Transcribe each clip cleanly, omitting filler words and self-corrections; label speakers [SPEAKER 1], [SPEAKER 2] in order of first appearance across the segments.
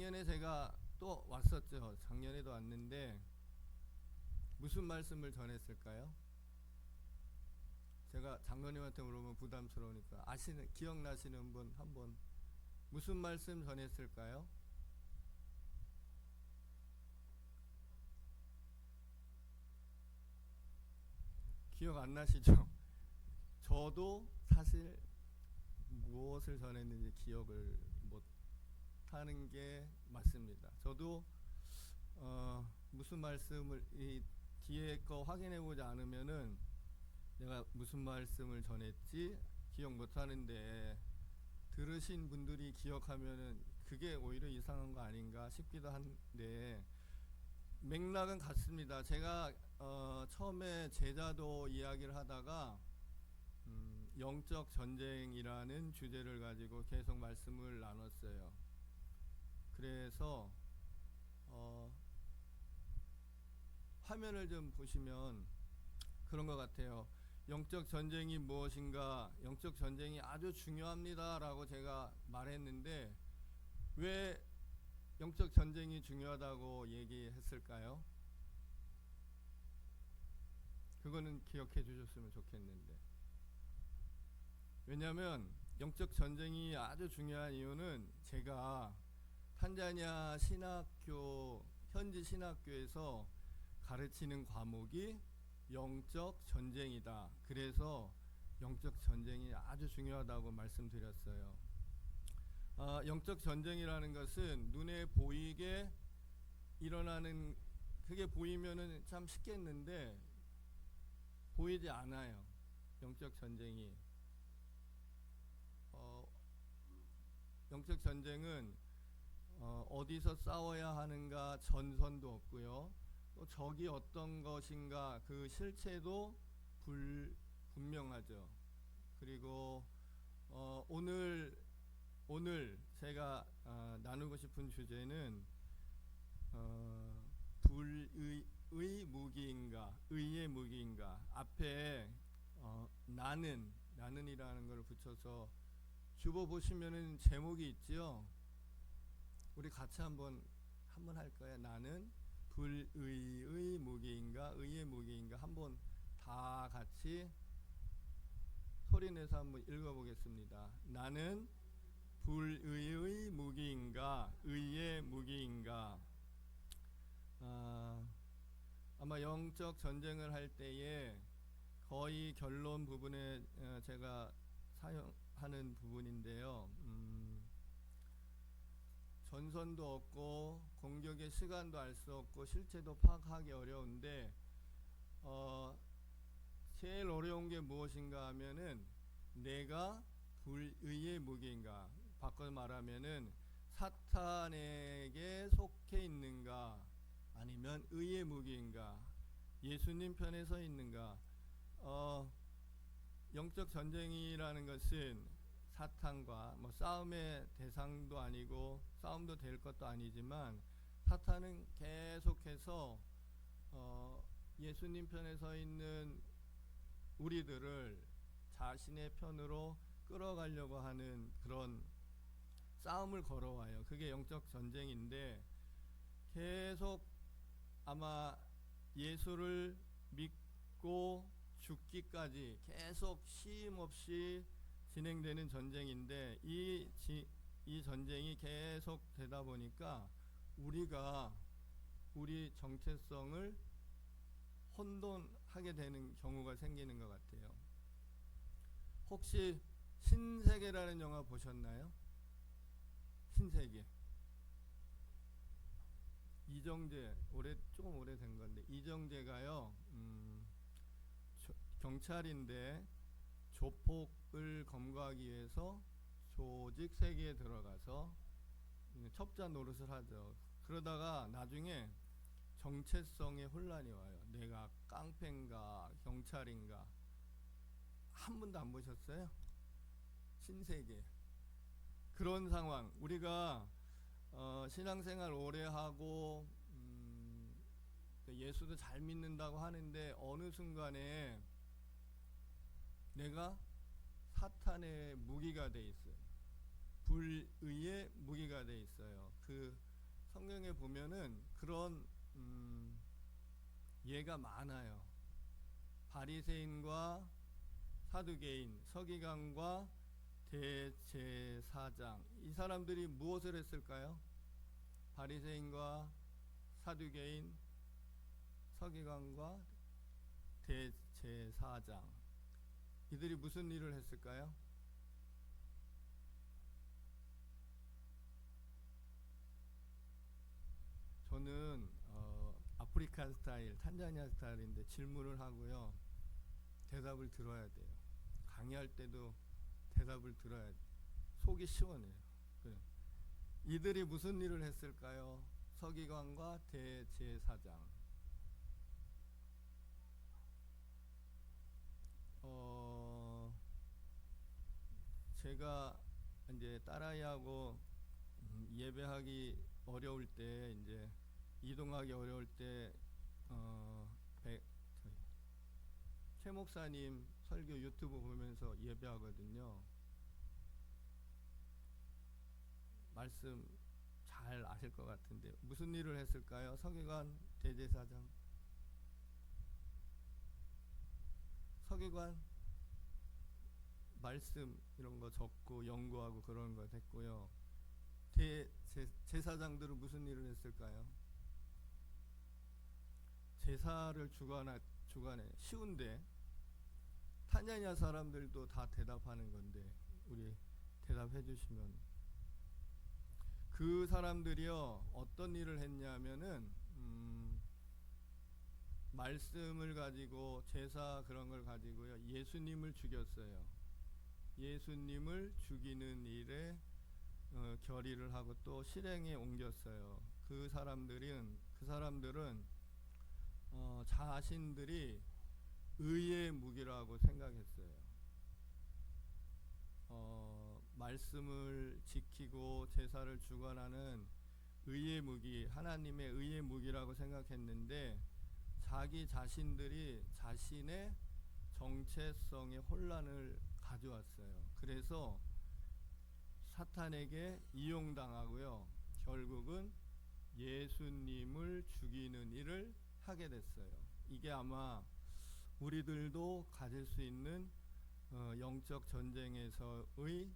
[SPEAKER 1] 작년에 제가 또 왔었죠. 작년에도 왔는데 무슨 말씀을 전했을까요? 제가 장로님한테 물어보면 부담스러우니까 기억나시는 분 한번 무슨 말씀 전했을까요? 기억 안 나시죠? 저도 사실 무엇을 전했는지 기억을 못 하는 게 맞습니다. 저도 무슨 말씀을 이 뒤에 거 확인해 보지 않으면은 내가 무슨 말씀을 전했지 기억 못 하는데 들으신 분들이 기억하면은 그게 오히려 이상한 거 아닌가 싶기도 한데 맥락은 같습니다. 제가 처음에 제자도 이야기를 하다가 영적 전쟁이라는 주제를 가지고 계속 말씀을 나눴어요. 그래서 화면을 좀 보시면 그런 것 같아요. 영적 전쟁이 무엇인가? 영적 전쟁이 아주 중요합니다 라고 제가 말했는데 왜 영적 전쟁이 중요하다고 얘기했을까요? 그거는 기억해 주셨으면 좋겠는데. 왜냐하면 영적 전쟁이 아주 중요한 이유는 제가 탄자니아 신학교 현지 신학교에서 가르치는 과목이 영적 전쟁이다. 그래서 영적 전쟁이 아주 중요하다고 말씀드렸어요. 영적 전쟁이라는 것은 눈에 보이게 일어나는 그게 보이면은 참 쉽겠는데 보이지 않아요. 영적 전쟁이. 영적 전쟁은 어디서 싸워야 하는가 전선도 없고요. 또 적이 어떤 것인가 그 실체도 불분명하죠. 그리고 오늘 제가 나누고 싶은 주제는 불의 무기인가 의의 무기인가 앞에 나는이라는 걸 붙여서 주보 보시면은 제목이 있지요. 우리 같이 한번 할 거예요. 나는 불의의 무기인가 의의 무기인가 한번 다 같이 소리내서 한번 읽어보겠습니다. 나는 불의의 무기인가 의의 무기인가. 아마 영적 전쟁을 할 때에 거의 결론 부분에 제가 사용하는 부분인데요. 전선도 없고 공격의 시간도 알 수 없고 실체도 파악하기 어려운데 제일 어려운 게 무엇인가 하면은 내가 불의의 무기인가 바꿔 말하면은 사탄에게 속해 있는가 아니면 의의 무기인가 예수님 편에 서 있는가. 영적 전쟁이라는 것은 사탄과 싸움의 대상도 아니고 싸움도 될 것도 아니지만 사탄은 계속해서 예수님 편에 서 있는 우리들을 자신의 편으로 끌어가려고 하는 그런 싸움을 걸어와요. 그게 영적 전쟁인데 계속 아마 예수를 믿고 죽기까지 계속 쉼 없이 진행되는 전쟁인데 이 전쟁이 계속 되다 보니까 우리가 우리 정체성을 혼돈하게 되는 경우가 생기는 것 같아요. 혹시 신세계라는 영화 보셨나요? 신세계. 이정재 조금 오래된 건데 이정재가요 경찰인데 조폭을 검거하기 위해서 조직 세계에 들어가서 첩자 노릇을 하죠. 그러다가 나중에 정체성의 혼란이 와요. 내가 깡패인가 경찰인가. 한 번도 안 보셨어요? 신세계. 그런 상황. 우리가 신앙생활 오래 하고 예수도 잘 믿는다고 하는데 어느 순간에 내가 사탄의 무기가 돼 있어요. 불의의 무기가 돼 있어요. 그 성경에 보면은 그런 예가 많아요. 바리새인과 사두개인, 서기관과 대제사장, 이 사람들이 무엇을 했을까요? 바리새인과 사두개인, 서기관과 대제사장, 이들이 무슨 일을 했을까요? 저는 아프리카 스타일, 탄자니아 스타일인데 질문을 하고요, 대답을 들어야 돼요. 강의할 때도 대답을 들어야 돼요. 속이 시원해요. 그래. 이들이 무슨 일을 했을까요? 서기관과 대제사장. 제가 이제 딸아이하고 예배하기 어려울 때, 이제 이동하기 어려울 때 최 목사님 설교 유튜브 보면서 예배하거든요. 말씀 잘 아실 것 같은데 무슨 일을 했을까요? 서기관, 대제사장. 서기관 말씀 이런 거 적고 연구하고 그런 거 됐고요. 제사장들은 무슨 일을 했을까요? 제사를 주관해. 쉬운데 탄자니아 사람들도 다 대답하는 건데 우리 대답해 주시면. 그 사람들이요 어떤 일을 했냐면은 말씀을 가지고 제사 그런 걸 가지고요 예수님을 죽였어요. 예수님을 죽이는 일에 결의를 하고 또 실행에 옮겼어요. 그 사람들은 자신들이 의의 무기라고 생각했어요. 말씀을 지키고 제사를 주관하는 의의 무기, 하나님의 의의 무기라고 생각했는데 자기 자신들이 자신의 정체성의 혼란을 가져왔어요. 그래서 사탄에게 이용당하고요. 결국은 예수님을 죽이는 일을 하게 됐어요. 이게 아마 우리들도 가질 수 있는 영적 전쟁에서의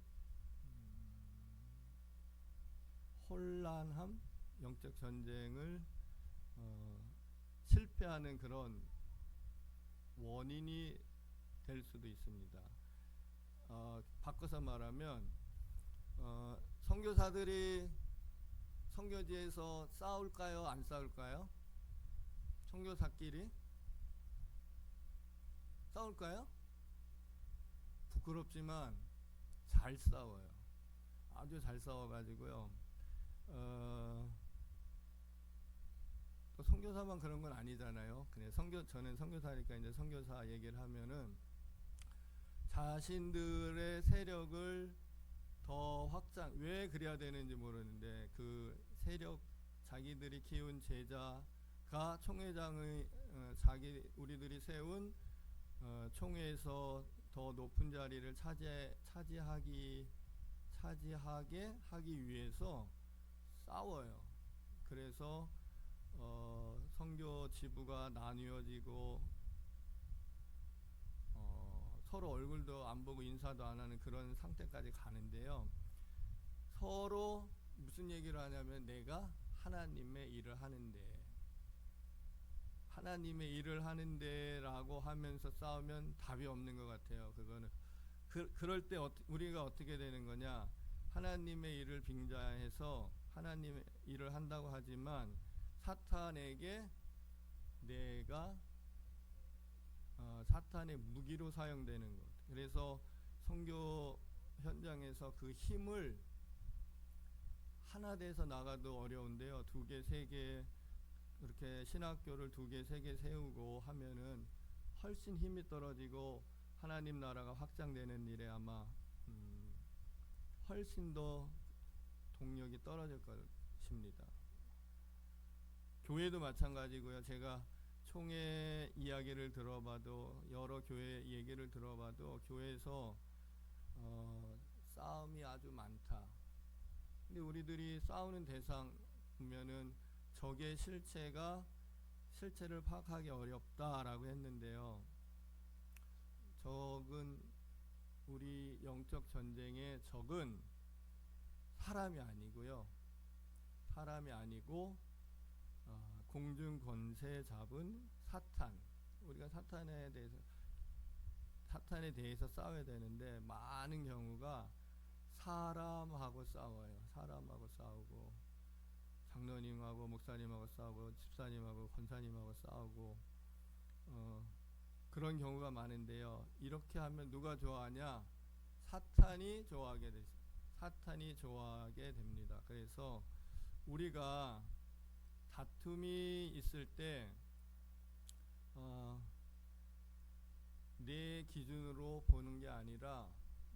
[SPEAKER 1] 혼란함, 영적 전쟁을 실패하는 그런 원인이 될 수도 있습니다. 바꿔서 말하면 선교사들이 선교지에서 싸울까요? 안 싸울까요? 선교사끼리 싸울까요? 부끄럽지만 잘 싸워요. 아주 잘 싸워가지고요. 또 선교사만 그런 건 아니잖아요. 그냥 저는 선교사니까 이제 선교사 얘기를 하면은 자신들의 세력을 더 확장, 왜 그래야 되는지 모르는데 그 세력, 자기들이 키운 제자가 총회장의 우리들이 세운 총회에서 더 높은 자리를 차지하게 하기 위해서 싸워요. 그래서 선교 지부가 나뉘어지고 서로 얼굴도 안 보고 인사도 안 하는 그런 상태까지 가는데요. 서로 무슨 얘기를 하냐면 내가 하나님의 일을 하는데 라고 하면서 싸우면 답이 없는 것 같아요. 그거는 그럴 때 우리가 어떻게 되는 거냐, 하나님의 일을 빙자해서 하나님의 일을 한다고 하지만 사탄에게 내가 사탄의 무기로 사용되는 것. 그래서 선교 현장에서 그 힘을 하나 돼서 나가도 어려운데요. 2개, 3개 그렇게 신학교를 2개, 3개 세우고 하면은 훨씬 힘이 떨어지고 하나님 나라가 확장되는 일에 아마 훨씬 더 동력이 떨어질 것입니다. 교회도 마찬가지고요. 제가 총회 이야기를 들어봐도, 여러 교회 얘기를 들어봐도 교회에서 싸움이 아주 많다. 근데 우리들이 싸우는 대상 보면은 적의 실체를 파악하기 어렵다라고 했는데요. 적은 우리 영적 전쟁의 적은 사람이 아니고요. 사람이 아니고 공중 권세 잡은 사탄. 우리가 사탄에 대해서 싸워야 되는데 많은 경우가 사람하고 싸워요. 사람하고 싸우고 장로님하고 목사님하고 싸우고 집사님하고 권사님하고 싸우고 그런 경우가 많은데요. 이렇게 하면 누가 좋아하냐? 사탄이 좋아하게 됩니다. 그래서 우리가 다툼이 있을 때 내 기준으로 보는 게 아니라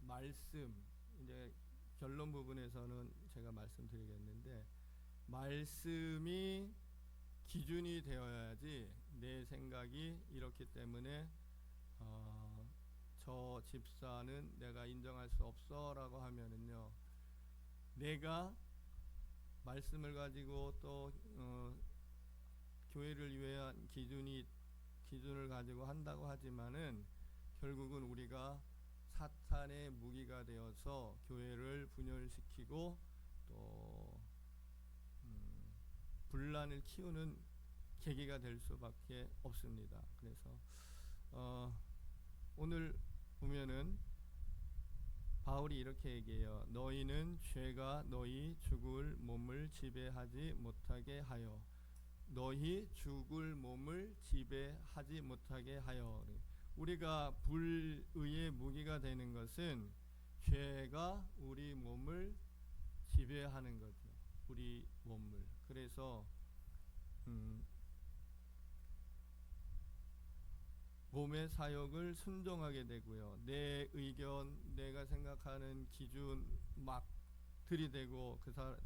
[SPEAKER 1] 말씀, 이제 결론 부분에서는 제가 말씀드리겠는데 말씀이 기준이 되어야지 내 생각이 이렇기 때문에 저 집사는 내가 인정할 수 없어 라고 하면은요, 내가 말씀을 가지고 또 교회를 위한 기준을 가지고 한다고 하지만은 결국은 우리가 사탄의 무기가 되어서 교회를 분열시키고 또 분란을 키우는 계기가 될 수밖에 없습니다. 그래서 오늘 보면은 바울이 이렇게 얘기해요. 너희는 죄가 너희 죽을 몸을 지배하지 못하게 하여. 너희 죽을 몸을 지배하지 못하게 하여. 우리가 불의의 무기가 되는 것은 죄가 우리 몸을 지배하는 거죠. 우리 몸을. 그래서 몸의 사역을 순종하게 되고요. 내 의견, 내가 생각하는 기준 막 들이대고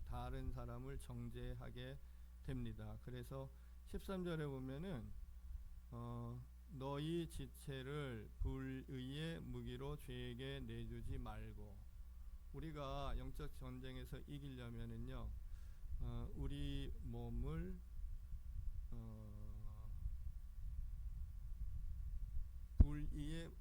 [SPEAKER 1] 다른 사람을 정죄하게 됩니다. 그래서 13절에 보면은 너희 지체를 불의의 무기로 죄에게 내주지 말고. 우리가 영적 전쟁에서 이기려면은요, 우리 몸을 불의의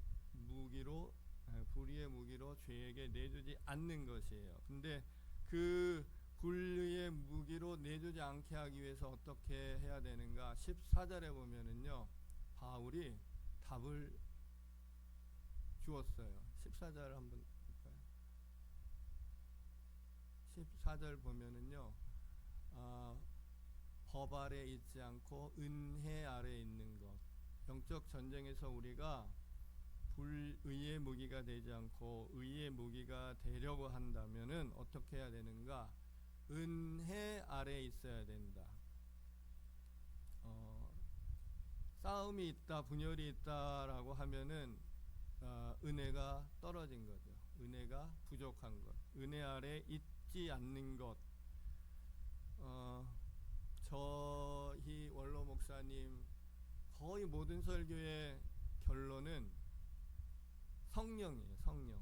[SPEAKER 1] 무기로 죄에게 내주지 않는 것이에요. 근데 그 불의의 무기로 내주지 않게 하기 위해서 어떻게 해야 되는가? 14절에 보면은요, 바울이 답을 주었어요. 14절 한번 볼까요? 14절 보면은요, 법 아래 있지 않고 은혜 아래 있는 것. 영적 전쟁에서 우리가 불의의 무기가 되지 않고 의의 무기가 되려고 한다면은 어떻게 해야 되는가? 은혜 아래 있어야 된다. 싸움이 있다, 분열이 있다라고 하면은 은혜가 떨어진 거죠. 은혜가 부족한 것. 은혜 아래 있지 않는 것. 저희 원로 목사님 거의 모든 설교의 결론은 성령이에요.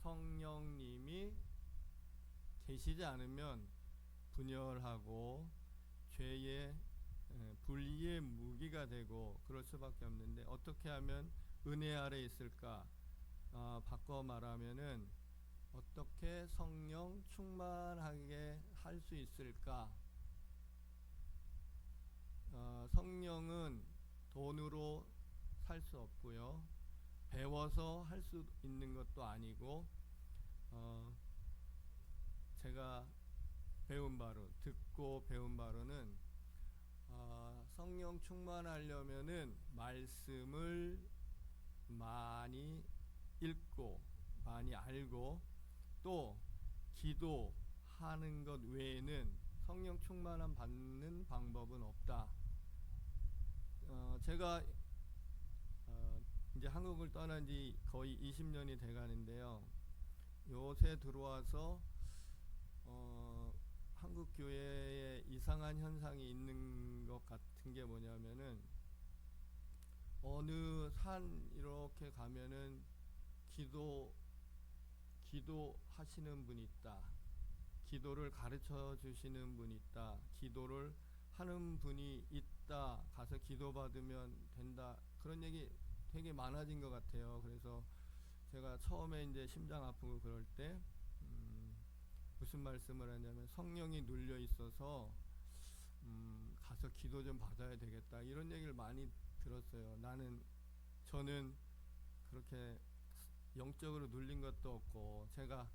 [SPEAKER 1] 성령님이 계시지 않으면 분열하고 죄의 불의의 무기가 되고 그럴 수밖에 없는데, 어떻게 하면 은혜 아래 있을까? 바꿔 말하면은 어떻게 성령 충만하게 할 수 있을까? 성령은 돈으로 살 수 없고요, 배워서 할 수 있는 것도 아니고, 제가 듣고 배운 바로는 성령 충만하려면은 말씀을 많이 읽고 많이 알고 또 기도하는 것 외에는 성령 충만함 받는 방법은 없다. 제가 이제 한국을 떠난 지 거의 20년이 돼 가는데요. 요새 들어와서 한국 교회에 이상한 현상이 있는 것 같은 게 뭐냐면은, 어느 산 이렇게 가면은 기도하시는 분이 있다. 기도를 가르쳐 주시는 분이 있다. 기도를 하는 분이 있다. 가서 기도받으면 된다. 그런 얘기 되게 많아진 것 같아요. 그래서 제가 처음에 이제 심장 아프고 그럴 때 무슨 말씀을 하냐면 성령이 눌려 있어서 가서 기도 좀 받아야 되겠다. 이런 얘기를 많이 들었어요. 저는 그렇게 영적으로 눌린 것도 없고 제가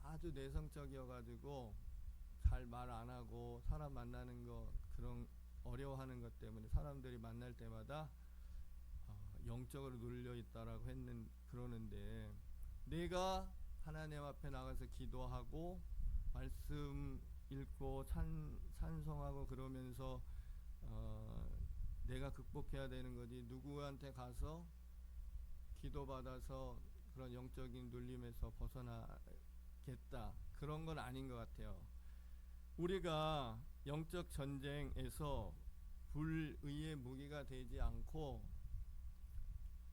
[SPEAKER 1] 아주 내성적이어가지고 잘 말 안 하고 사람 만나는 거 그런 어려워하는 것 때문에 사람들이 만날 때마다 영적으로 눌려 있다라고 그러는데 내가 하나님 앞에 나가서 기도하고 말씀 읽고 찬송하고 그러면서 내가 극복해야 되는 거지 누구한테 가서 기도받아서 그런 영적인 눌림에서 벗어나겠다 그런 건 아닌 것 같아요. 우리가 영적 전쟁에서 불의의 무기가 되지 않고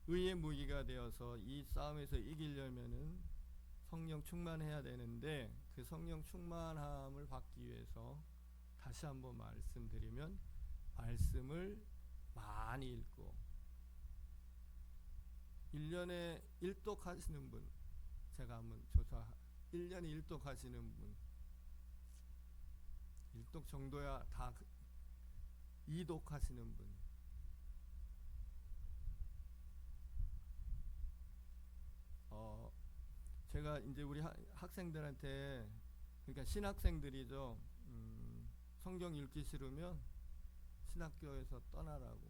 [SPEAKER 1] 의의 무기가 되어서 이 싸움에서 이기려면은 성령 충만해야 되는데 그 성령 충만함을 받기 위해서 다시 한번 말씀드리면 말씀을 많이 읽고 1년에 1독 하시는 분 제가 한번 1년에 1독 하시는 분 1독 정도야 다 2독 하시는 분 제가 이제 우리 학생들한테 그러니까 신학생들이죠. 성경 읽기 싫으면 신학교에서 떠나라고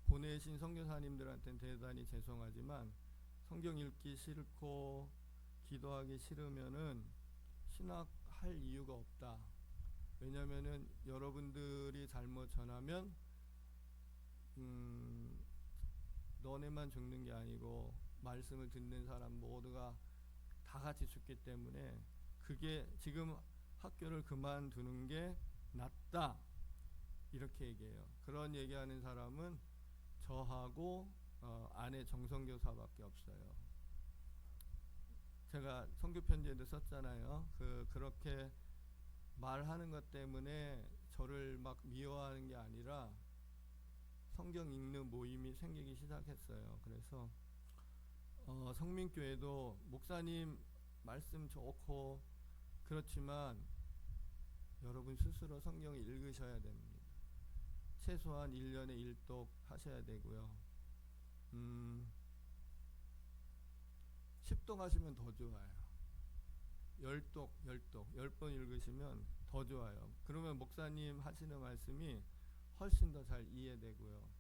[SPEAKER 1] 보내신 선교사님들한테는 대단히 죄송하지만 성경 읽기 싫고 기도하기 싫으면은 신학할 이유가 없다. 왜냐면은 여러분들이 잘못 전하면 너네만 죽는 게 아니고 말씀을 듣는 사람 모두가 다 같이 죽기 때문에 그게 지금 학교를 그만두는 게 낫다 이렇게 얘기해요. 그런 얘기하는 사람은 저하고 아내 정성교사밖에 없어요. 제가 선교 편지에도 썼잖아요. 그렇게 말하는 것 때문에 저를 막 미워하는 게 아니라 성경 읽는 모임이 생기기 시작했어요. 그래서 성민교회도 목사님 말씀 좋고 그렇지만 여러분 스스로 성경을 읽으셔야 됩니다. 최소한 1년에 1독 하셔야 되고요. 10독 하시면 더 좋아요. 10독 10번 읽으시면 더 좋아요. 그러면 목사님 하시는 말씀이 훨씬 더 잘 이해되고요.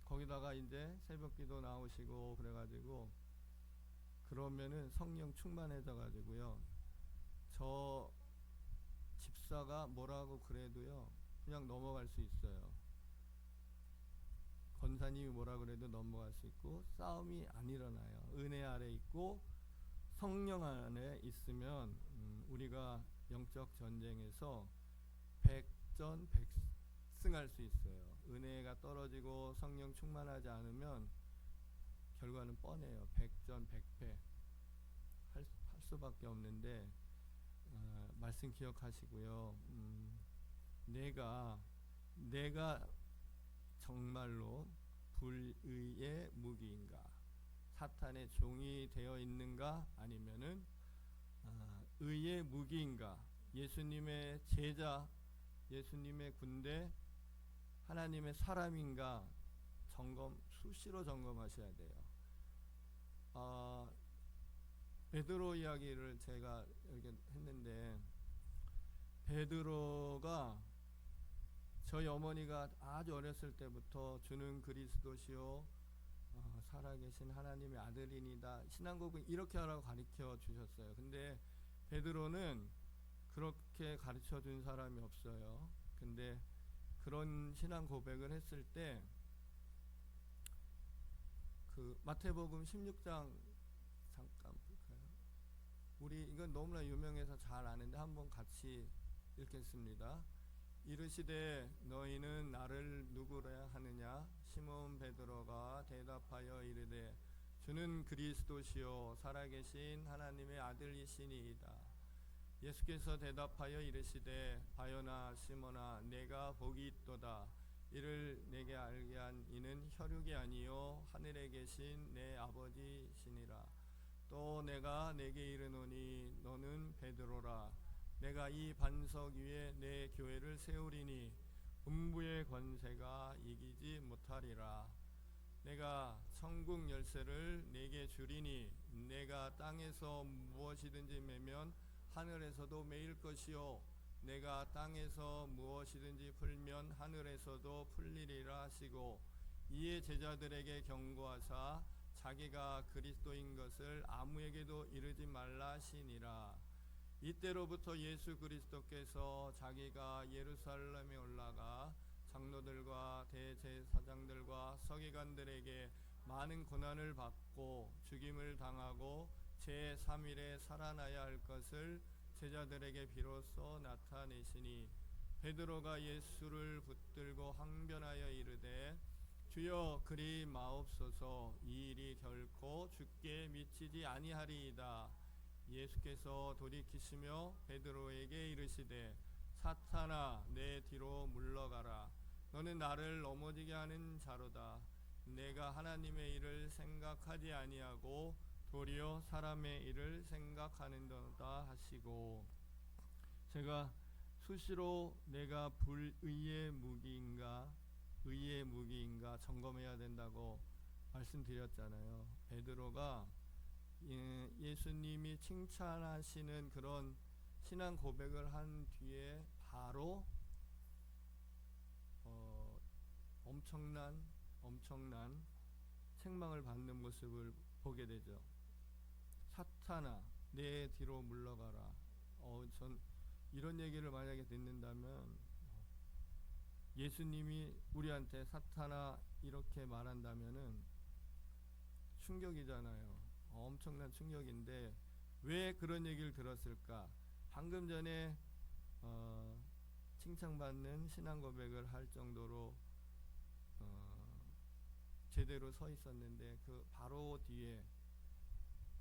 [SPEAKER 1] 거기다가 이제 새벽기도 나오시고 그래가지고 그러면은 성령 충만해져 가지고요. 저 집사가 뭐라고 그래도요 그냥 넘어갈 수 있어요. 권사님이 뭐라 그래도 넘어갈 수 있고 싸움이 안 일어나요. 은혜 아래 있고 성령 안에 있으면 우리가 영적 전쟁에서 백전백승할 수 있어요. 은혜가 떨어지고 성령 충만하지 않으면 결과는 뻔해요. 백전백패 할 수밖에 없는데 말씀 기억하시고요. 내가 정말로 불의의 무기인가 사탄의 종이 되어 있는가 아니면은 의의 무기인가 예수님의 제자 예수님의 군대 하나님의 사람인가 수시로 점검하셔야 돼요. 베드로 이야기를 제가 이렇게 했는데 베드로가 저희 어머니가 아주 어렸을 때부터 주는 그리스도시요 살아계신 하나님의 아들이니다 신앙고백 이렇게 하라고 가르쳐 주셨어요. 근데 베드로는 그렇게 가르쳐 준 사람이 없어요. 근데 그런 신앙 고백을 했을 때 그 마태복음 16장 잠깐 볼까요? 우리 이건 너무나 유명해서 잘 아는데 한번 같이 읽겠습니다. 이르시되 너희는 나를 누구라 하느냐? 시몬 베드로가 대답하여 이르되 주는 그리스도시요 살아계신 하나님의 아들이시니이다. 예수께서 대답하여 이르시되 바요나 시몬아 내가 복이 있도다. 이를 내게 알게 한 이는 혈육이 아니요 하늘에 계신 내 아버지시니라. 또 내가 내게 이르노니 너는 베드로라. 내가 이 반석 위에 내 교회를 세우리니 음부의 권세가 이기지 못하리라. 내가 천국 열쇠를 내게 주리니 내가 땅에서 무엇이든지 매면 하늘에서도 매일 것이요 내가 땅에서 무엇이든지 풀면 하늘에서도 풀리리라 하시고 이에 제자들에게 경고하사 자기가 그리스도인 것을 아무에게도 이르지 말라 하시니라. 이때로부터 예수 그리스도께서 자기가 예루살렘에 올라가 장로들과 대제사장들과 서기관들에게 많은 고난을 받고 죽임을 당하고 제3일에 살아나야 할 것을 제자들에게 비로소 나타내시니 베드로가 예수를 붙들고 항변하여 이르되 주여 그리 마옵소서 이 일이 결코 주께 미치지 아니하리이다. 예수께서 돌이키시며 베드로에게 이르시되 사탄아 내 뒤로 물러가라. 너는 나를 넘어지게 하는 자로다. 내가 하나님의 일을 생각하지 아니하고 도리어 사람의 일을 생각하는도다 하시고 제가 수시로 내가 불의의 무기인가 의의 무기인가 점검해야 된다고 말씀드렸잖아요. 베드로가 예수님이 칭찬하시는 그런 신앙 고백을 한 뒤에 바로 엄청난 책망을 받는 모습을 보게 되죠. 사탄아 내 뒤로 물러가라. 전 이런 얘기를 만약에 듣는다면 예수님이 우리한테 사탄아 이렇게 말한다면은 충격이잖아요. 엄청난 충격인데 왜 그런 얘기를 들었을까? 방금 전에 칭찬받는 신앙 고백을 할 정도로 제대로 서 있었는데 그 바로 뒤에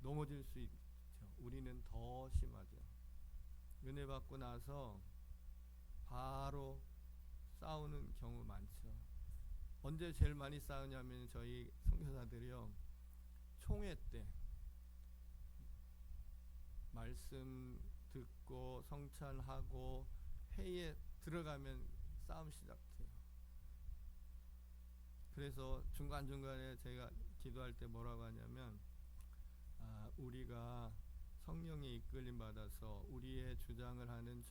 [SPEAKER 1] 넘어질 수 있죠. 우리는 더 심하죠. 은혜 받고 나서 바로 싸우는 경우 많죠. 언제 제일 많이 싸우냐면 저희 선교사들이요. 총회 때 말씀 듣고 성찬하고 회의에 들어가면 싸움 시작해요. 그래서 중간중간에 제가 기도할 때 뭐라고 하냐면 우리가 성령의 이끌림 받아서 우리의 주장을 하는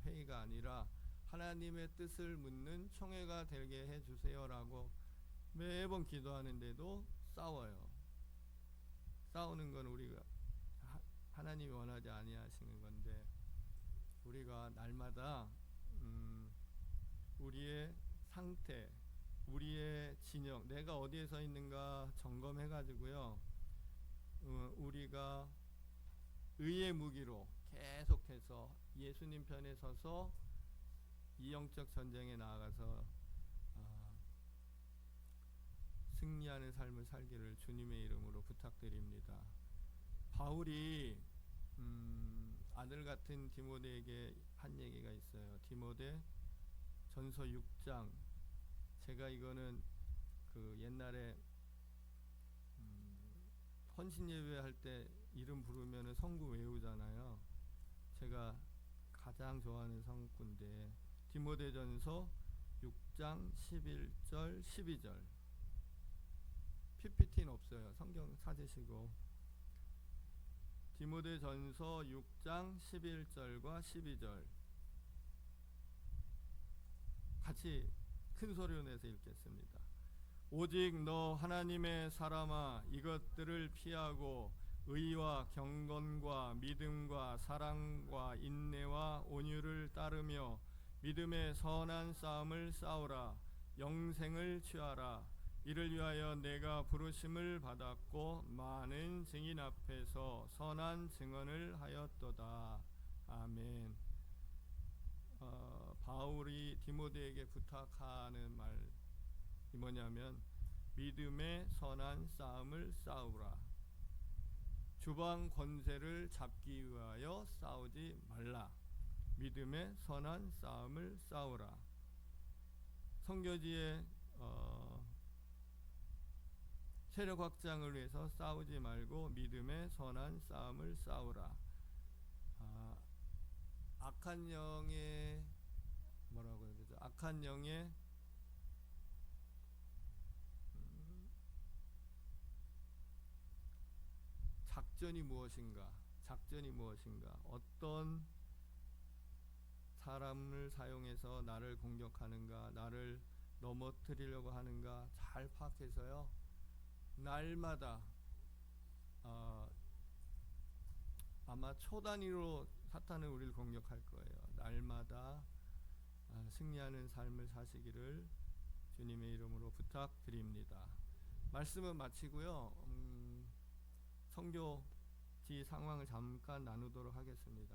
[SPEAKER 1] 회의가 아니라 하나님의 뜻을 묻는 총회가 되게 해주세요라고 매번 기도하는데도 싸워요. 싸우는 건 우리가 하나님이 원하지 아니하시는 건데 우리가 날마다 우리의 상태, 우리의 진영, 내가 어디에 서 있는가 점검해가지고요. 우리가 의의 무기로 계속해서 예수님 편에 서서 이 영적 전쟁에 나아가서 승리하는 삶을 살기를 주님의 이름으로 부탁드립니다. 바울이 아들 같은 디모데에게 한 얘기가 있어요. 디모데 전서 6장. 제가 이거는 그 옛날에 헌신 예배할 때 이름 부르면은 성구 외우잖아요. 제가 가장 좋아하는 성구인데 디모데전서 6장 11절 12절. PPT는 없어요. 성경 찾으시고 디모데전서 6장 11절과 12절 같이 큰 소리로 내서 읽겠습니다. 오직 너 하나님의 사람아 이것들을 피하고 의와 경건과 믿음과 사랑과 인내와 온유를 따르며 믿음의 선한 싸움을 싸우라. 영생을 취하라. 이를 위하여 내가 부르심을 받았고 많은 증인 앞에서 선한 증언을 하였도다. 아멘. 바울이 디모데에게 부탁하는 말이 뭐냐면 믿음의 선한 싸움을 싸우라. 주방 권세를 잡기 위하여 싸우지 말라. 믿음의 선한 싸움을 싸우라. 선교지의 세력 확장을 위해서 싸우지 말고 믿음의 선한 싸움을 싸우라. 악한 영의 뭐라고 해야 되죠? 악한 영의 작전이 무엇인가? 작전이 무엇인가? 어떤 사람을 사용해서 나를 공격하는가? 나를 넘어뜨리려고 하는가? 잘 파악해서요. 날마다 아마 초 단위로 사탄은 우리를 공격할 거예요. 날마다 승리하는 삶을 사시기를 주님의 이름으로 부탁드립니다. 말씀은 마치고요. 선교지 상황을 잠깐 나누도록 하겠습니다.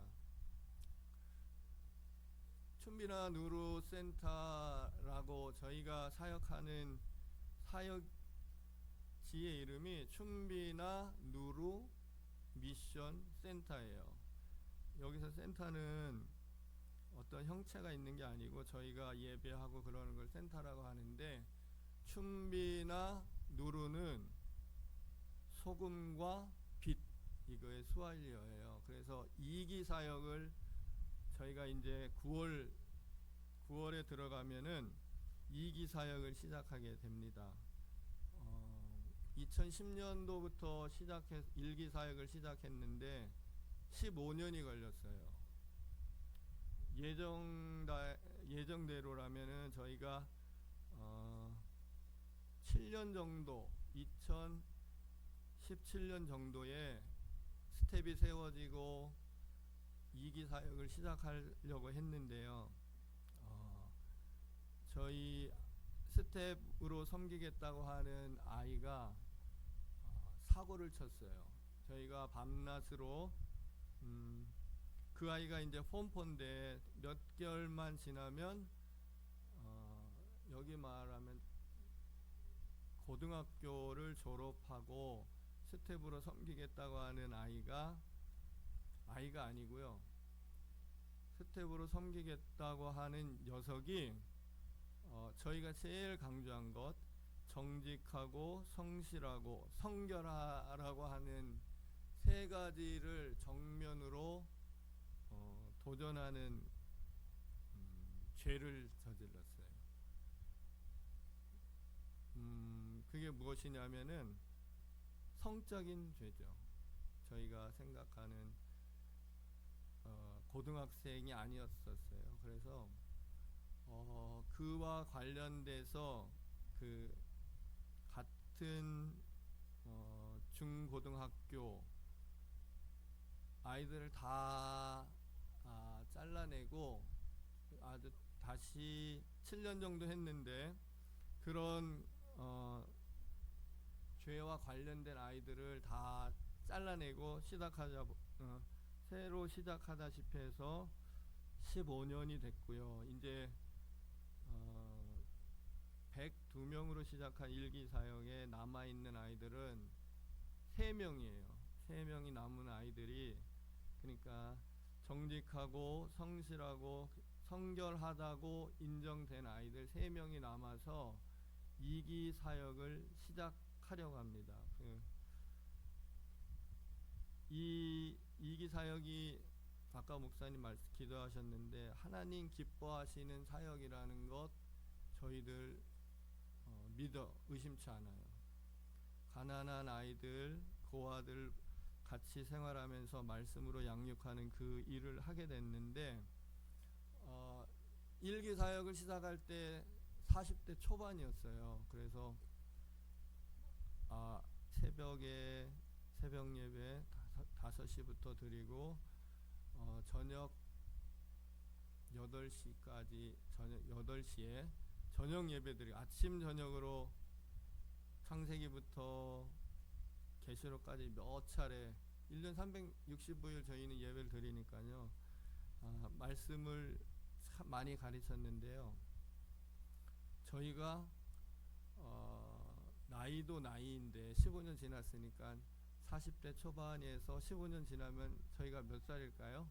[SPEAKER 1] 춘비나 누루 센터라고 저희가 사역하는 사역지의 이름이 춘비나 누루 미션 센터예요. 여기서 센터는 어떤 형체가 있는 게 아니고 저희가 예배하고 그러는 걸 센터라고 하는데, 춘비나 누루는 소금과 빛, 이거의 스왈리어예요. 그래서 2기 사역을 저희가 이제 9월에 들어가면은 2기 사역을 시작하게 됩니다. 2010년도부터 1기 사역을 시작했는데 15년이 걸렸어요. 예정대로라면은 저희가 7년 정도, 2017년 정도에 스텝이 세워지고 2기 사역을 시작하려고 했는데요. 저희 스텝으로 섬기겠다고 하는 아이가 사고를 쳤어요. 저희가 밤낮으로 그 아이가 이제 폼폰데 몇 개월만 지나면 여기 말하면 고등학교를 졸업하고 스텝으로 섬기겠다고 하는 아이가 아니고요. 스텝으로 섬기겠다고 하는 녀석이 저희가 제일 강조한 것, 정직하고 성실하고 성결하라고 하는 세 가지를 정면으로 도전하는 죄를 저질렀어요. 그게 무엇이냐면은 성적인 죄죠. 저희가 생각하는 고등학생이 아니었었어요. 그래서 그와 관련돼서 그 같은 중고등학교 아이들을 다 잘라내고 아주 다시 7년 정도 했는데, 그런 죄와 관련된 아이들을 다 잘라내고 새로 시작하다시피 해서 15년이 됐고요. 이제 102명으로 시작한 1기 사역에 남아있는 아이들은 3명이에요. 3명이 남은 아이들이, 그러니까 정직하고 성실하고 성결하다고 인정된 아이들 3명이 남아서 2기 사역을 시작하려고 합니다. 이 2기 사역이 아까 목사님 기도하셨는데 하나님 기뻐하시는 사역이라는 것 저희들 믿어 의심치 않아요. 가난한 아이들, 고아들 같이 생활하면서 말씀으로 양육하는 그 일을 하게 됐는데 1기 사역을 시작할 때 40대 초반이었어요. 그래서 새벽에 새벽 예배 5시부터 드리고 저녁 8시까지 저녁 8시에 저녁 예배 드리고, 아침 저녁으로 창세기부터 계시록까지 몇 차례 1년 365일 저희는 예배를 드리니까요. 말씀을 참 많이 가르쳤는데요. 저희가 나이도 나이인데 15년 지났으니까 40대 초반에서 15년 지나면 저희가 몇 살일까요?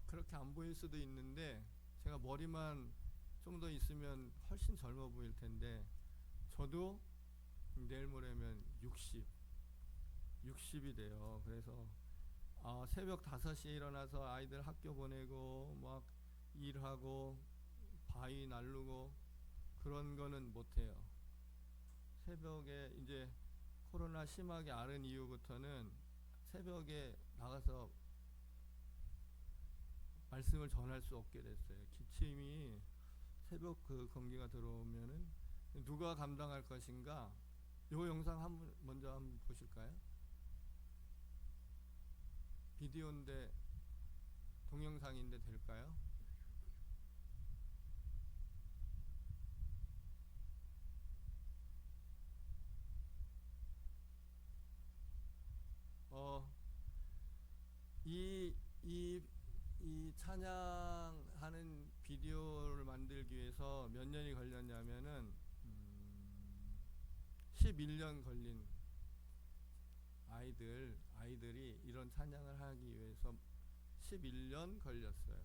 [SPEAKER 1] 그렇게 안 보일 수도 있는데 제가 머리만 좀 더 있으면 훨씬 젊어 보일 텐데 저도 내일 모레면 60이 돼요. 그래서 새벽 5시에 일어나서 아이들 학교 보내고 막 일하고 바위 날르고 그런 거는 못해요. 새벽에 이제 코로나 심하게 앓은 이후부터는 새벽에 나가서 말씀을 전할 수 없게 됐어요. 기침이 새벽 그 공기가 들어오면은 누가 감당할 것인가? 요 영상 먼저 한번 보실까요? 비디오인데 동영상인데 될까요? 어, 이, 이, 이 찬양하는 비디오를 만들기 위해서 몇 년이 걸렸냐면은 11년 걸린 아이들이 이런 찬양을 하기 위해서 11년 걸렸어요.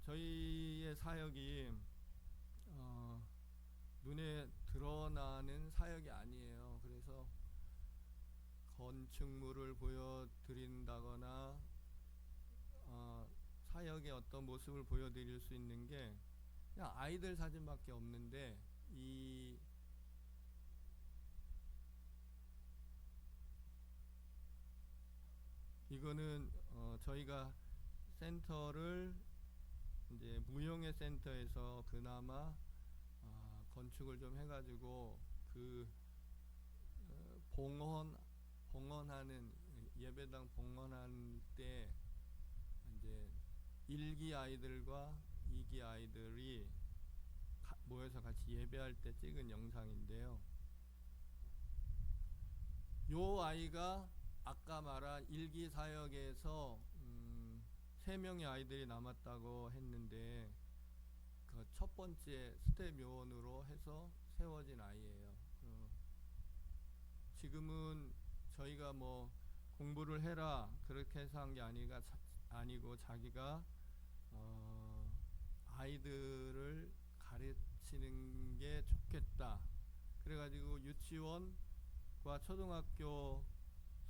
[SPEAKER 1] 저희의 사역이 눈에 드러나는 사역이 아니에요. 그래서 건축물을 보여드린다거나 사역의 어떤 모습을 보여드릴 수 있는 게 그냥 아이들 사진밖에 없는데 이거는 저희가 센터를 이제 무형의 센터에서 그나마 건축을 좀 해가지고 그 봉헌하는 예배당 봉헌할 때 이제 1기 아이들과 2기 아이들이 모여서 같이 예배할 때 찍은 영상인데요. 요 아이가 아까 말한 1기 사역에서 3명의 아이들이 남았다고 했는데 그 첫 번째 스텝 요원으로 해서 세워진 아이예요. 지금은 저희가 뭐 공부를 해라 그렇게 해서 한 게 아니고 자기가 아이들을 가르치는 게 좋겠다. 그래가지고 유치원과 초등학교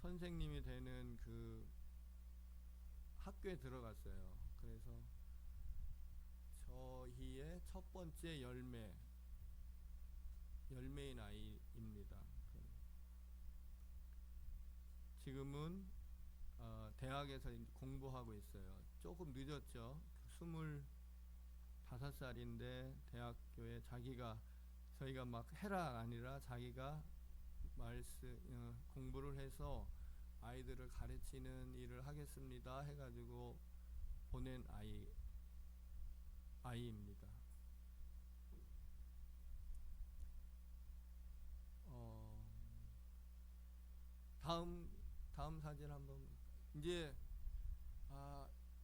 [SPEAKER 1] 선생님이 되는 그 학교에 들어갔어요. 그래서 저희의 첫 번째 열매인 아이입니다. 지금은 대학에서 공부하고 있어요. 조금 늦었죠. 25살인데 대학교에 저희가 막 해라 아니라 자기가 공부를 해서 아이들을 가르치는 일을 하겠습니다 해가지고 보낸 아이입니다. 다음 사진 한번. 이제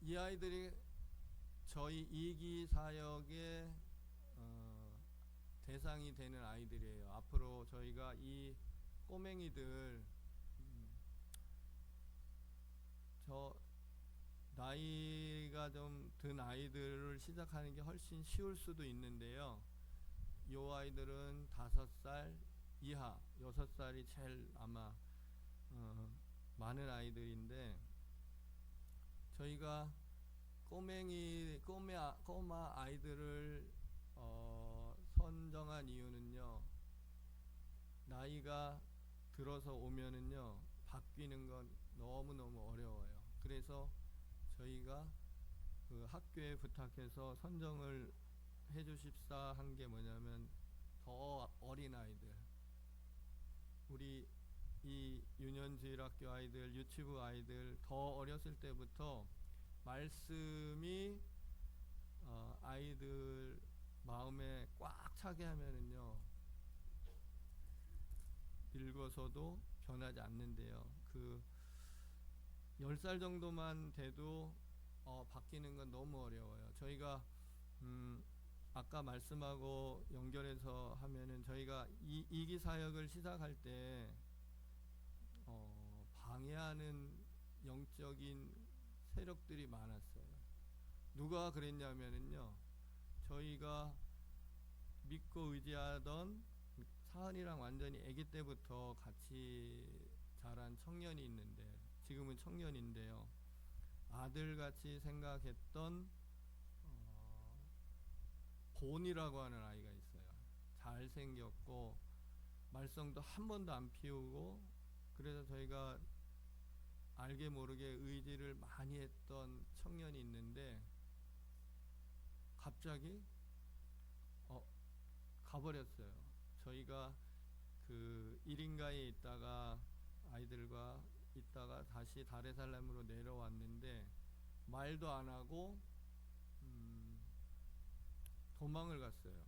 [SPEAKER 1] 이 아이들이 저희 2기 사역의 대상이 되는 아이들이에요. 앞으로 저희가 이 꼬맹이들 저 나이가 좀 든 아이들을 시작하는 게 훨씬 쉬울 수도 있는데요. 이 아이들은 5살 이하, 6살이 제일 아마 많은 아이들인데 저희가 꼬마 아이들을 선정한 이유는요. 나이가 들어서 오면은요 바뀌는 건 너무너무 어려워요. 그래서 저희가 그 학교에 부탁해서 선정을 해주십사 한 게 뭐냐면 더 어린 아이들, 우리 이 유년주일학교 아이들, 유치부 아이들 더 어렸을 때부터 말씀이 아이들 마음에 꽉 차게 하면은요 늙어서도 변하지 않는데요. 그 10살 정도만 돼도 바뀌는 건 너무 어려워요. 저희가 아까 말씀하고 연결해서 하면은 저희가 이기 사역을 시작할 때 방해하는 영적인 세력들이 많았어요. 누가 그랬냐면은요, 저희가 믿고 의지하던 사은이랑 완전히 아기 때부터 같이 자란 청년이 있는데, 지금은 청년인데요, 아들같이 생각했던 본이라고 하는 아이가 있어요. 잘생겼고 말썽도 한 번도 안 피우고, 그래서 저희가 알게 모르게 의지를 많이 했던 청년이 있는데 갑자기 가버렸어요. 저희가 그 1인가에 있다가 아이들과 있다가 다시 다레살렘으로 내려왔는데 말도 안 하고 도망을 갔어요.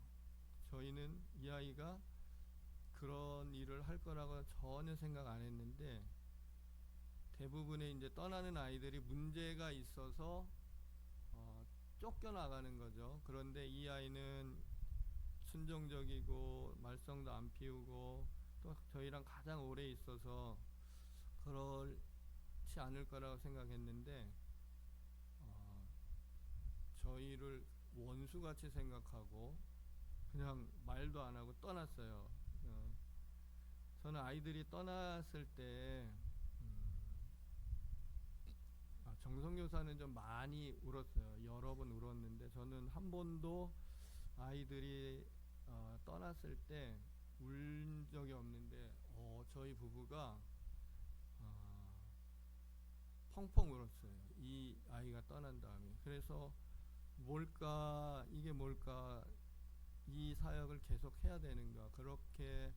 [SPEAKER 1] 저희는 이 아이가 그런 일을 할 거라고 전혀 생각 안 했는데, 대부분의 이제 떠나는 아이들이 문제가 있어서 쫓겨나가는 거죠. 그런데 이 아이는 순종적이고 말썽도 안 피우고 또 저희랑 가장 오래 있어서 그렇지 않을 거라고 생각했는데 저희를 원수같이 생각하고 그냥 말도 안 하고 떠났어요. 저는 아이들이 떠났을 때 정성교사는 좀 많이 울었어요. 여러 번 울었는데 저는 한 번도 아이들이 떠났을 때 울 적이 없는데 저희 부부가 펑펑 울었어요. 이 아이가 떠난 다음에. 그래서 이게 뭘까, 이 사역을 계속 해야 되는가, 그렇게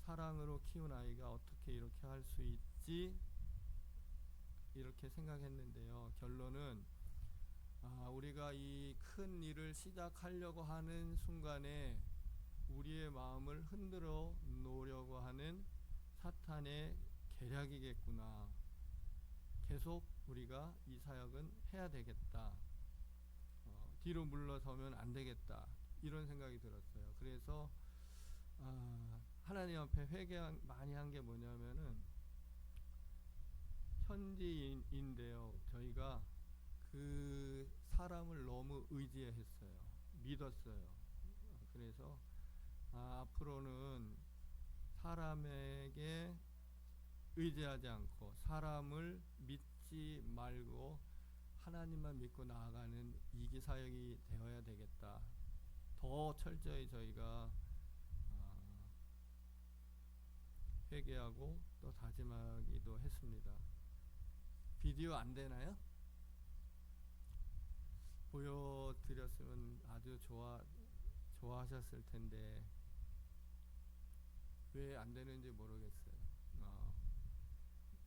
[SPEAKER 1] 사랑으로 키운 아이가 어떻게 이렇게 할 수 있지, 이렇게 생각했는데요. 결론은 우리가 이 큰 일을 시작하려고 하는 순간에 우리의 마음을 흔들어 놓으려고 하는 사탄의 계략이겠구나. 계속 우리가 이 사역은 해야 되겠다. 뒤로 물러서면 안 되겠다. 이런 생각이 들었어요. 그래서 하나님 앞에 회개 많이 한 게 뭐냐면은, 현지인인데요, 저희가 그 사람을 너무 의지했어요. 믿었어요. 그래서 앞으로는 사람에게 의지하지 않고 사람을 믿지 말고 하나님만 믿고 나아가는 이기 사역이 되어야 되겠다. 더 철저히 저희가 회개하고 또 다짐하기도 했습니다. 비디오 안 되나요? 보여드렸으면 아주 좋아하셨을 텐데 왜 안 되는지 모르겠어요.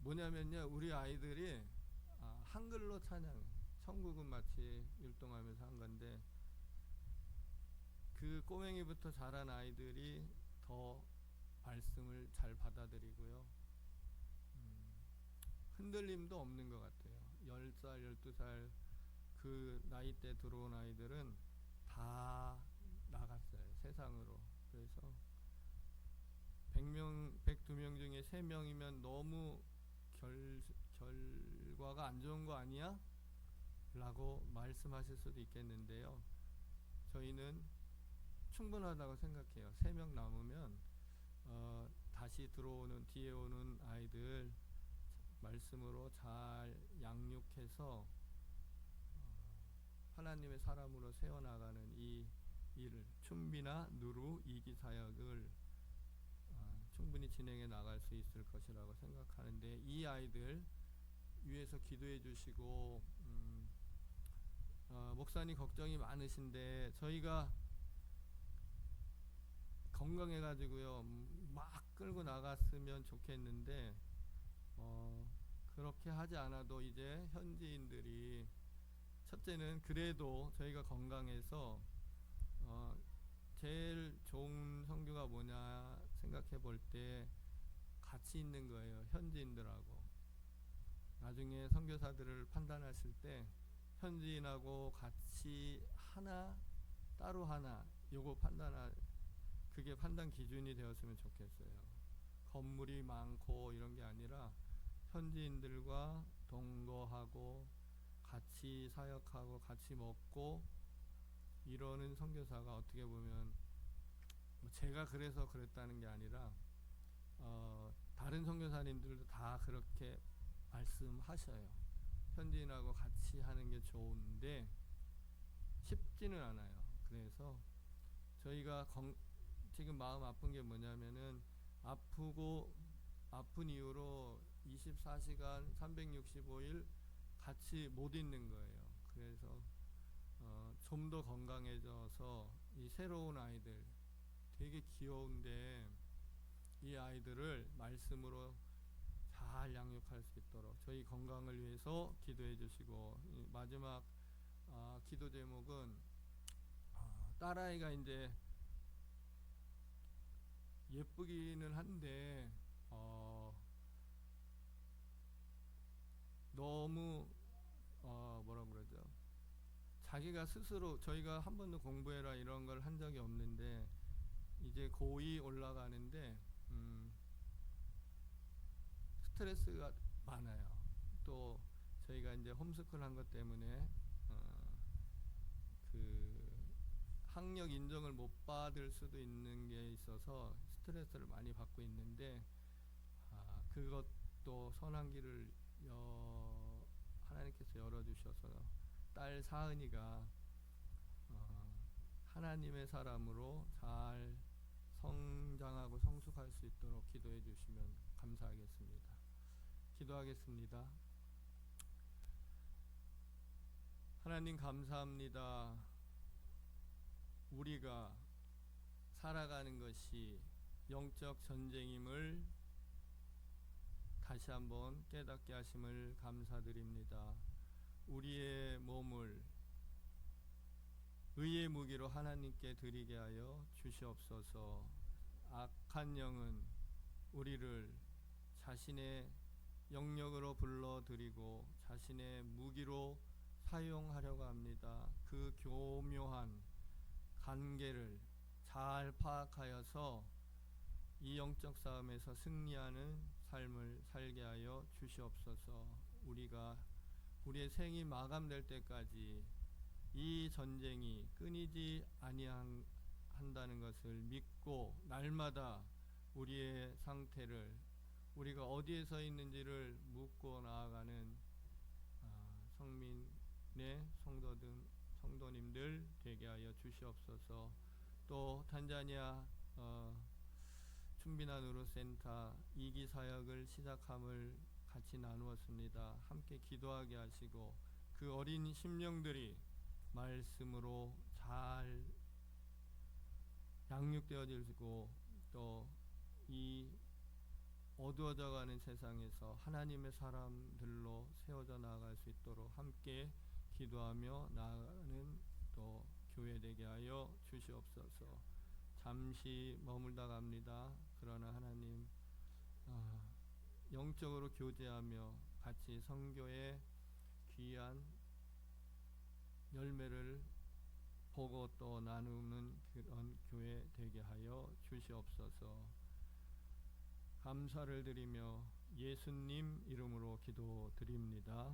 [SPEAKER 1] 뭐냐면요, 우리 아이들이 한글로 찬양, 천국은 마치 율동하면서 한 건데, 그 꼬맹이부터 자란 아이들이 더 말씀을 잘 받아들이고요. 흔들림도 없는 것 같아요. 10살, 12살 그 나이 때 들어온 아이들은 다 나갔어요, 세상으로. 그래서 100명, 102명 중에 3명이면 너무 결과가 안 좋은 거 아니야? 라고 말씀하실 수도 있겠는데요. 저희는 충분하다고 생각해요. 3명 남으면 다시 들어오는, 뒤에 오는 아이들 말씀으로 잘 양육해서 하나님의 사람으로 세워나가는 이 일을, 춘비나 누루 이기 사역을 충분히 진행해 나갈 수 있을 것이라고 생각하는데, 이 아이들 위해서 기도해 주시고, 목사님 걱정이 많으신데 저희가 건강해가지고요 막 끌고 나갔으면 좋겠는데 그렇게 하지 않아도 이제 현지인들이, 첫째는 그래도 저희가 건강해서 제일 좋은 선교가 뭐냐 생각해 볼 때 같이 있는 거예요, 현지인들하고. 나중에 선교사들을 판단하실 때 현지인하고 같이 하나 따로 하나 요거 그게 판단 기준이 되었으면 좋겠어요. 건물이 많고 이런 게 아니라 현지인들과 동거하고 같이 사역하고 같이 먹고 이러는 선교사가 어떻게 보면 뭐 제가 그래서 그랬다는 게 아니라 다른 선교사님들도 다 그렇게 말씀하셔요. 현지인하고 같이 하는 게 좋은데 쉽지는 않아요. 그래서 저희가 지금 마음 아픈 게 뭐냐면은 아픈 이유로 24시간 365일 같이 못 있는 거예요. 그래서 좀 더 건강해져서 이 새로운 아이들 되게 귀여운데 이 아이들을 말씀으로 잘 양육할 수 있도록 저희 건강을 위해서 기도해 주시고, 마지막 기도 제목은 딸아이가 이제 예쁘기는 한데 너무 뭐라 그러죠? 자기가 스스로 저희가 한 번도 공부해라 이런 걸 한 적이 없는데 이제 고2 올라가는데 스트레스가 많아요. 또 저희가 이제 홈스쿨 한 것 때문에 그 학력 인정을 못 받을 수도 있는 게 있어서 스트레스를 많이 받고 있는데 그것도 선한 길을 하나님께서 열어주셔서 딸 사은이가 하나님의 사람으로 잘 성장하고 성숙할 수 있도록 기도해 주시면 감사하겠습니다. 기도하겠습니다. 하나님 감사합니다. 우리가 살아가는 것이 영적 전쟁임을 다시 한번 깨닫게 하심을 감사드립니다. 우리의 몸을 의의 무기로 하나님께 드리게 하여 주시옵소서. 악한 영은 우리를 자신의 영역으로 불러들이고 자신의 무기로 사용하려고 합니다. 그 교묘한 관계를 잘 파악하여서 이 영적 싸움에서 승리하는 삶을 살게 하여 주시옵소서. 우리의 생이 마감될 때까지 이 전쟁이 끊이지 아니한다는 것을 믿고 날마다 우리의 상태를 우리가 어디에 서 있는지를 묻고 나아가는 성민의 성도님들 되게 하여 주시옵소서. 또 탄자니아 춘비나 누르센터 2기 사역을 시작함을 같이 나누었습니다. 함께 기도하게 하시고 그 어린 심령들이 말씀으로 잘 양육되어지고 또 이 어두워져가는 세상에서 하나님의 사람들로 세워져 나아갈 수 있도록 함께 기도하며 나아가는 또 교회 되게 하여 주시옵소서. 잠시 머물다 갑니다. 그러나 하나님 영적으로 교제하며 같이 선교의 귀한 열매를 보고 또 나누는 그런 교회 되게 하여 주시옵소서. 감사를 드리며 예수님 이름으로 기도드립니다.